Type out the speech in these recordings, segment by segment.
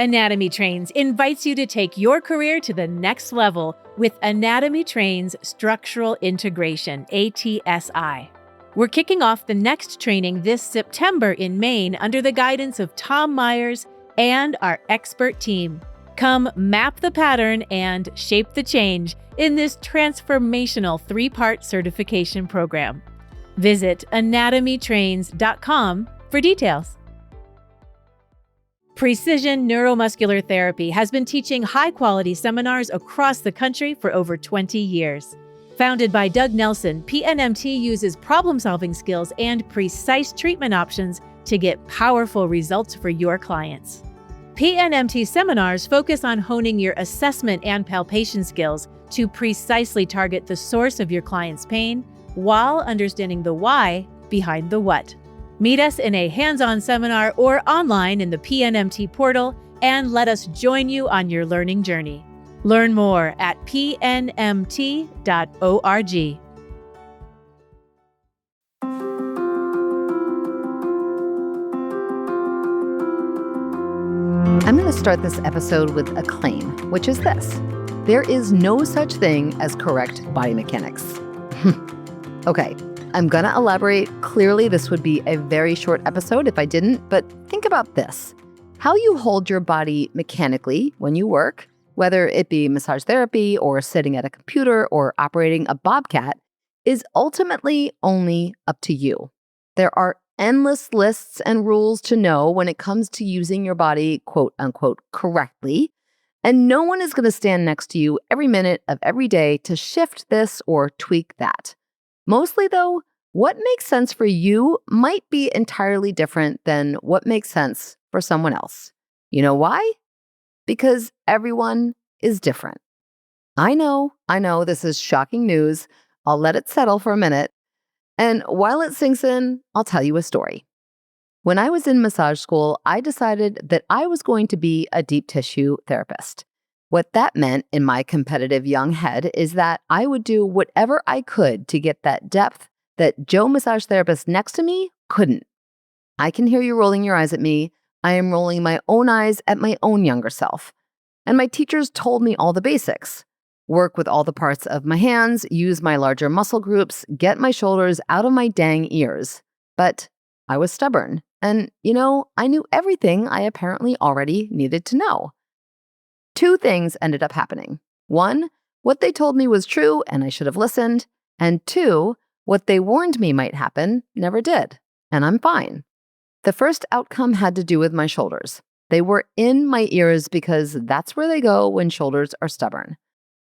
Anatomy Trains invites you to take your career to the next level with Anatomy Trains Structural Integration, ATSI. We're kicking off the next training this September in Maine under the guidance of Tom Myers and our expert team. Come map the pattern and shape the change in this transformational 3-part certification program. Visit anatomytrains.com for details. Precision Neuromuscular Therapy has been teaching high-quality seminars across the country for over 20 years. Founded by Doug Nelson, PNMT uses problem-solving skills and precise treatment options to get powerful results for your clients. PNMT seminars focus on honing your assessment and palpation skills to precisely target the source of your client's pain while understanding the why behind the what. Meet us in a hands-on seminar or online in the PNMT portal and let us join you on your learning journey. Learn more at pnmt.org. I'm going to start this episode with a claim, which is this: there is no such thing as correct body mechanics. Okay, I'm going to elaborate. Clearly, this would be a very short episode if I didn't, but think about this. How you hold your body mechanically when you work, whether it be massage therapy or sitting at a computer or operating a bobcat, is ultimately only up to you. There are endless lists and rules to know when it comes to using your body, quote unquote, correctly. And no one is going to stand next to you every minute of every day to shift this or tweak that. Mostly, though, what makes sense for you might be entirely different than what makes sense for someone else. You know why? Because everyone is different. I know, this is shocking news. I'll let it settle for a minute. And while it sinks in, I'll tell you a story. When I was in massage school, I decided that I was going to be a deep tissue therapist. What that meant in my competitive young head is that I would do whatever I could to get that depth that Joe massage therapist next to me couldn't. I can hear you rolling your eyes at me. I am rolling my own eyes at my own younger self. And my teachers told me all the basics. Work with all the parts of my hands, use my larger muscle groups, get my shoulders out of my dang ears. But I was stubborn. And, I knew everything I apparently already needed to know. 2 things ended up happening. 1, what they told me was true and I should have listened. And 2, what they warned me might happen never did. And I'm fine. The first outcome had to do with my shoulders. They were in my ears because that's where they go when shoulders are stubborn.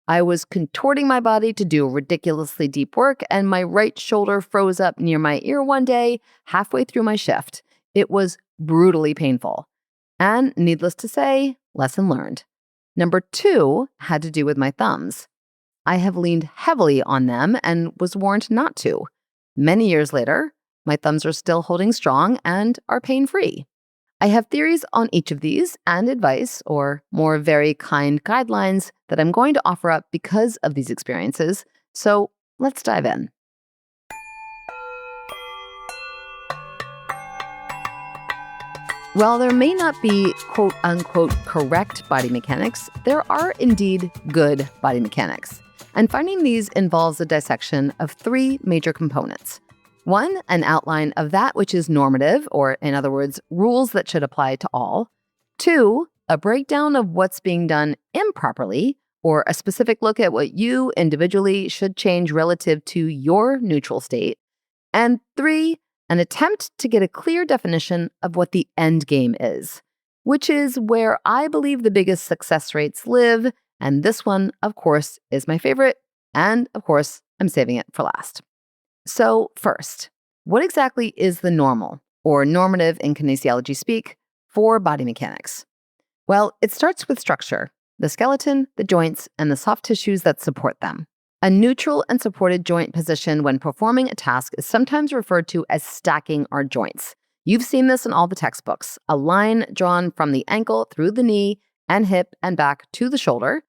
I was contorting my body to do ridiculously deep work, and my right shoulder froze up near my ear one day, halfway through my shift. It was brutally painful. And needless to say, lesson learned. Number 2 had to do with my thumbs. I have leaned heavily on them and was warned not to. Many years later, my thumbs are still holding strong and are pain-free. I have theories on each of these and advice, or more very kind guidelines, that I'm going to offer up because of these experiences. So let's dive in. While there may not be quote unquote correct body mechanics, there are indeed good body mechanics. And finding these involves a dissection of 3 major components. 1, an outline of that which is normative, or in other words, rules that should apply to all. 2, a breakdown of what's being done improperly, or a specific look at what you individually should change relative to your neutral state. And 3, an attempt to get a clear definition of what the end game is, which is where I believe the biggest success rates live. And this one, of course, is my favorite. And of course, I'm saving it for last. So first, what exactly is the normal, or normative in kinesiology speak, for body mechanics? Well, it starts with structure, the skeleton, the joints, and the soft tissues that support them. A neutral and supported joint position when performing a task is sometimes referred to as stacking our joints. You've seen this in all the textbooks, a line drawn from the ankle through the knee and hip and back to the shoulder.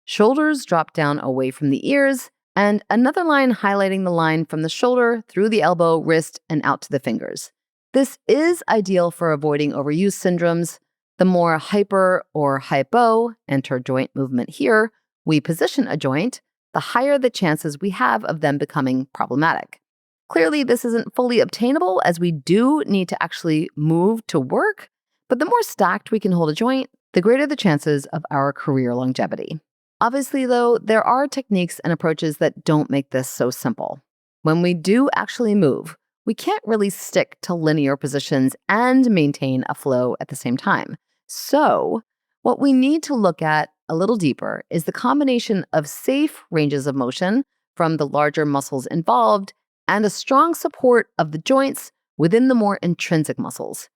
Shoulders drop down away from the ears, and another line highlighting the line from the shoulder through the elbow, wrist, and out to the fingers. This is ideal for avoiding overuse syndromes, The more hyper or hypo, enter joint movement here, we position a joint, the higher the chances we have of them becoming problematic. Clearly, this isn't fully obtainable as we do need to actually move to work, but the more stacked we can hold a joint, the greater the chances of our career longevity. Obviously, though, there are techniques and approaches that don't make this so simple. When we do actually move, we can't really stick to linear positions and maintain a flow at the same time. So, what we need to look at a little deeper is the combination of safe ranges of motion from the larger muscles involved and a strong support of the joints within the more intrinsic muscles.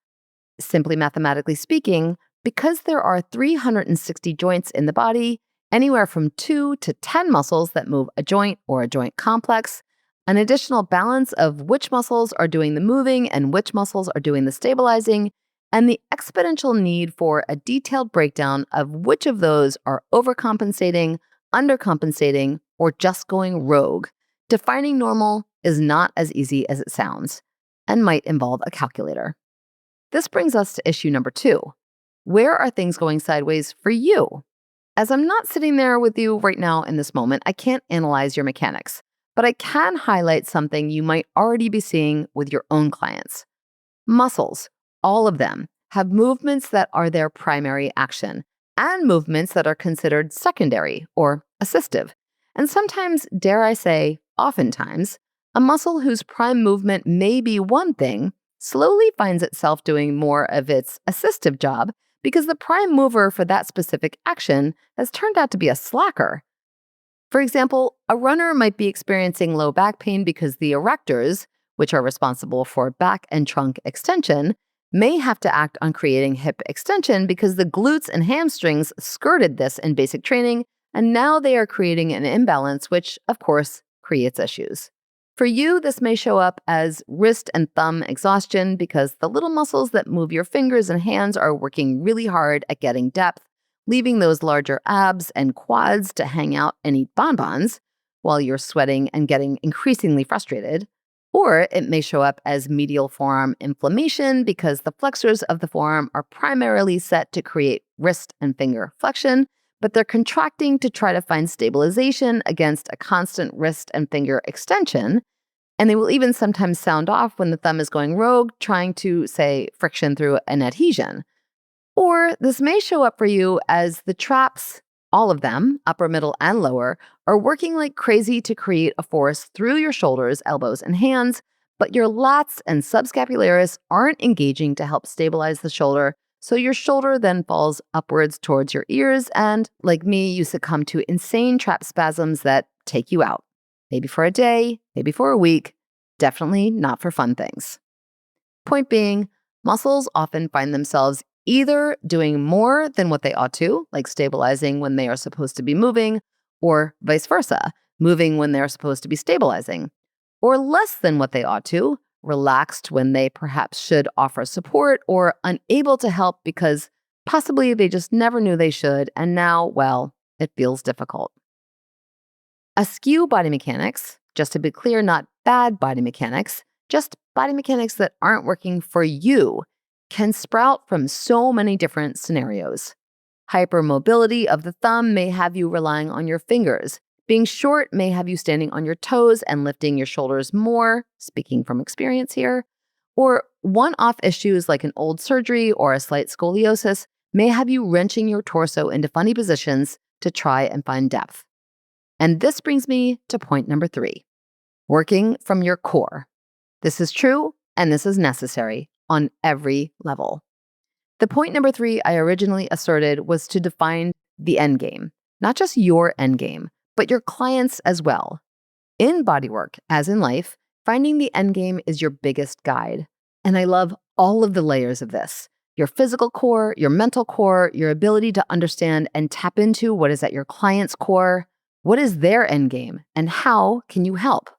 Simply mathematically speaking, because there are 360 joints in the body, anywhere from 2 to 10 muscles that move a joint or a joint complex, an additional balance of which muscles are doing the moving and which muscles are doing the stabilizing, and the exponential need for a detailed breakdown of which of those are overcompensating, undercompensating, or just going rogue. Defining normal is not as easy as it sounds and might involve a calculator. This brings us to issue number 2. Where are things going sideways for you? As I'm not sitting there with you right now in this moment, I can't analyze your mechanics, but I can highlight something you might already be seeing with your own clients. Muscles, all of them, have movements that are their primary action and movements that are considered secondary or assistive. And sometimes, dare I say, oftentimes, a muscle whose prime movement may be one thing slowly finds itself doing more of its assistive job because the prime mover for that specific action has turned out to be a slacker. For example, a runner might be experiencing low back pain because the erectors, which are responsible for back and trunk extension, may have to act on creating hip extension because the glutes and hamstrings skirted this in basic training, and now they are creating an imbalance, which, of course, creates issues. For you, this may show up as wrist and thumb exhaustion because the little muscles that move your fingers and hands are working really hard at getting depth, leaving those larger abs and quads to hang out and eat bonbons while you're sweating and getting increasingly frustrated. Or it may show up as medial forearm inflammation because the flexors of the forearm are primarily set to create wrist and finger flexion, but they're contracting to try to find stabilization against a constant wrist and finger extension. And they will even sometimes sound off when the thumb is going rogue, trying to, say, friction through an adhesion. Or this may show up for you as the traps, all of them, upper, middle, and lower, are working like crazy to create a force through your shoulders, elbows, and hands, but your lats and subscapularis aren't engaging to help stabilize the shoulder, so your shoulder then falls upwards towards your ears, and, like me, you succumb to insane trap spasms that take you out. Maybe for a day, maybe for a week, definitely not for fun things. Point being, muscles often find themselves either doing more than what they ought to, like stabilizing when they are supposed to be moving, or vice versa, moving when they're supposed to be stabilizing, or less than what they ought to, relaxed when they perhaps should offer support, or unable to help because possibly they just never knew they should, and now, well, it feels difficult. Askew body mechanics, just to be clear, not bad body mechanics, just body mechanics that aren't working for you, can sprout from so many different scenarios. Hypermobility of the thumb may have you relying on your fingers. Being short may have you standing on your toes and lifting your shoulders more, speaking from experience here. Or one-off issues like an old surgery or a slight scoliosis may have you wrenching your torso into funny positions to try and find depth. And this brings me to point number 3, working from your core. This is true and this is necessary on every level. The point number 3 I originally asserted was to define the end game, not just your end game, but your clients as well. In bodywork, as in life, finding the end game is your biggest guide. And I love all of the layers of this. Your physical core, your mental core, your ability to understand and tap into what is at your client's core. What is their end game and how can you help?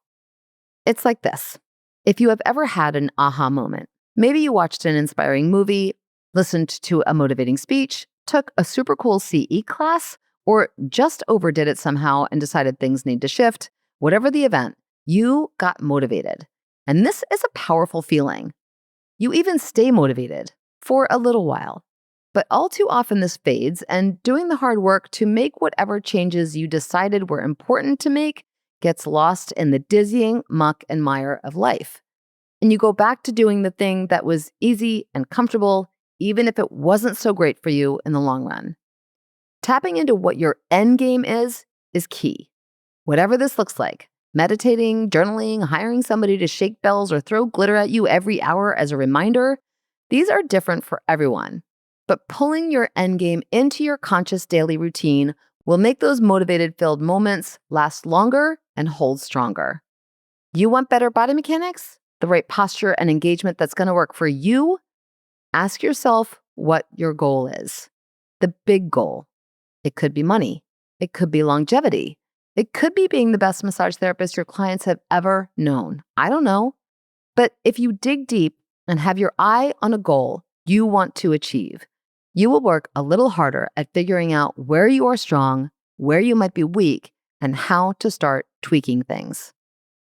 It's like this. If you have ever had an aha moment, maybe you watched an inspiring movie, listened to a motivating speech, took a super cool CE class, or just overdid it somehow and decided things need to shift, whatever the event, you got motivated. And this is a powerful feeling. You even stay motivated for a little while. But all too often this fades, and doing the hard work to make whatever changes you decided were important to make gets lost in the dizzying muck and mire of life. And you go back to doing the thing that was easy and comfortable, even if it wasn't so great for you in the long run. Tapping into what your end game is key. Whatever this looks like, meditating, journaling, hiring somebody to shake bells or throw glitter at you every hour as a reminder, these are different for everyone. But pulling your end game into your conscious daily routine will make those motivated-filled moments last longer and hold stronger. You want better body mechanics? The right posture and engagement that's going to work for you? Ask yourself what your goal is. The big goal. It could be money. It could be longevity. It could be being the best massage therapist your clients have ever known. I don't know. But if you dig deep and have your eye on a goal you want to achieve, you will work a little harder at figuring out where you are strong, where you might be weak, and how to start tweaking things.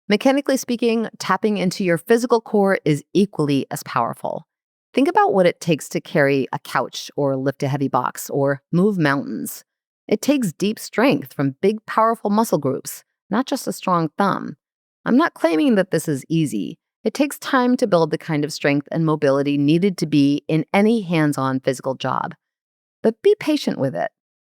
Mechanically speaking, tapping into your physical core is equally as powerful. Think about what it takes to carry a couch or lift a heavy box or move mountains. It takes deep strength from big, powerful muscle groups, not just a strong thumb. I'm not claiming that this is easy. It takes time to build the kind of strength and mobility needed to be in any hands-on physical job. But be patient with it.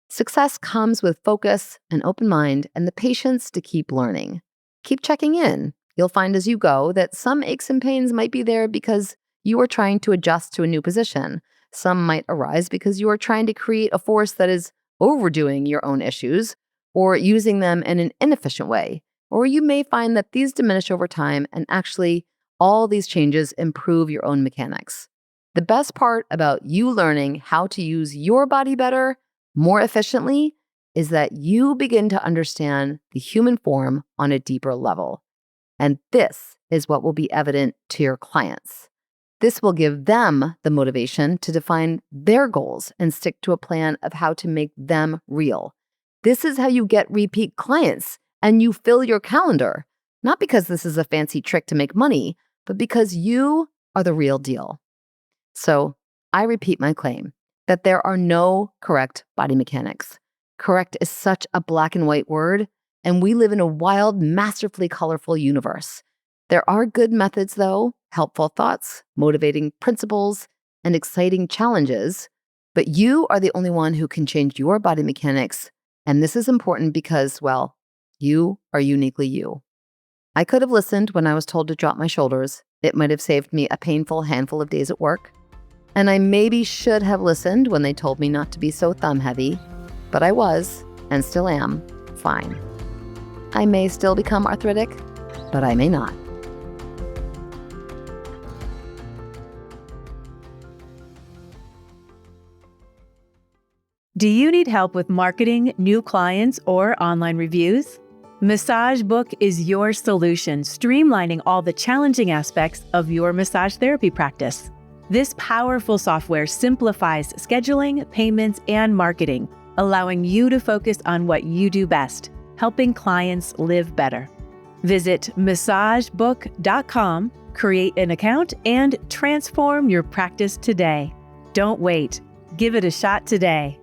Success comes with focus, an open mind, and the patience to keep learning. Keep checking in. You'll find as you go that some aches and pains might be there because you are trying to adjust to a new position. Some might arise because you are trying to create a force that is overdoing your own issues or using them in an inefficient way. Or you may find that these diminish over time and actually all these changes improve your own mechanics. The best part about you learning how to use your body better, more efficiently, is that you begin to understand the human form on a deeper level. And this is what will be evident to your clients. This will give them the motivation to define their goals and stick to a plan of how to make them real. This is how you get repeat clients and you fill your calendar, not because this is a fancy trick to make money, but because you are the real deal. So I repeat my claim that there are no correct body mechanics. Correct is such a black and white word, and we live in a wild, masterfully colorful universe. There are good methods, though, helpful thoughts, motivating principles, and exciting challenges, but you are the only one who can change your body mechanics, and this is important because, well, you are uniquely you. I could have listened when I was told to drop my shoulders. It might have saved me a painful handful of days at work. And I maybe should have listened when they told me not to be so thumb-heavy, but I was, and still am, fine. I may still become arthritic, but I may not. Do you need help with marketing, new clients, or online reviews? Massage Book is your solution, streamlining all the challenging aspects of your massage therapy practice. This powerful software simplifies scheduling, payments, and marketing, allowing you to focus on what you do best, helping clients live better. Visit massagebook.com, create an account, and transform your practice today. Don't wait. Give it a shot today.